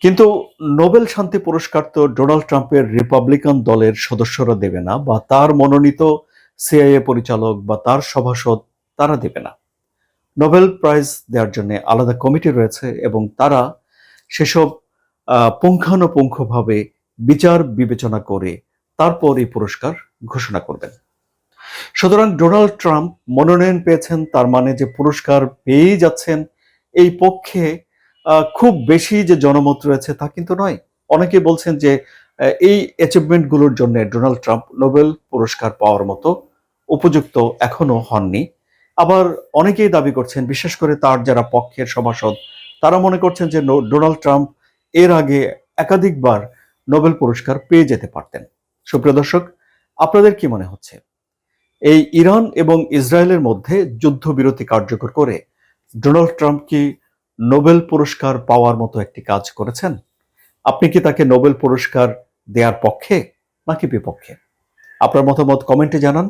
কিন্তু নোবেল শান্তি পুরস্কার তো ডোনাল্ড ট্রাম্পের রিপাবলিকান দলের সদস্যরা দেবে না, বা তার মনোনীত সিআইএ পরিচালক বা তার সভাসদ তারা দেবে না। নোবেল প্রাইজ দেওয়ার জন্য আলাদা কমিটি রয়েছে এবং তারা সেসব পুঙ্খানুপুঙ্খভাবে বিচার বিবেচনা করে তারপর এই পুরস্কার ঘোষণা করবেন। সুতরাং ডোনাল্ড ট্রাম্প মনোনয়ন পেয়েছেন, তার মানে যে পুরস্কার পেয়েই যাচ্ছেন এই পক্ষে খুব বেশি যে জনমত রয়েছে তা কিন্তু নয়। অনেকে বলছেন যে এই অ্যাচিভমেন্টগুলোর জন্য ডোনাল্ড ট্রাম্প নোবেল পুরস্কার পাওয়ার মতো উপযুক্ত এখনো হননি। আবার অনেকেই দাবি করছেন, বিশেষ করে তার যারা পক্ষের সভাসদ, তারা মনে করছেন যে ডোনাল্ড ট্রাম্প এর আগে একাধিকবার নোবেল পুরস্কার পেয়ে যেতে পারতেন। সুপ্রিয় দর্শক, আপনাদের কি মনে হচ্ছে এই ইরান এবং ইসরায়েলের মধ্যে যুদ্ধবিরতি কার্যকর করে ডোনাল্ড ট্রাম্প কি নোবেল পুরস্কার পাওয়ার মতো একটি কাজ করেছেন? আপনি কি তাকে নোবেল পুরস্কার দেওয়ার পক্ষে নাকি বিপক্ষে? আপনার মতামত কমেন্টে জানান।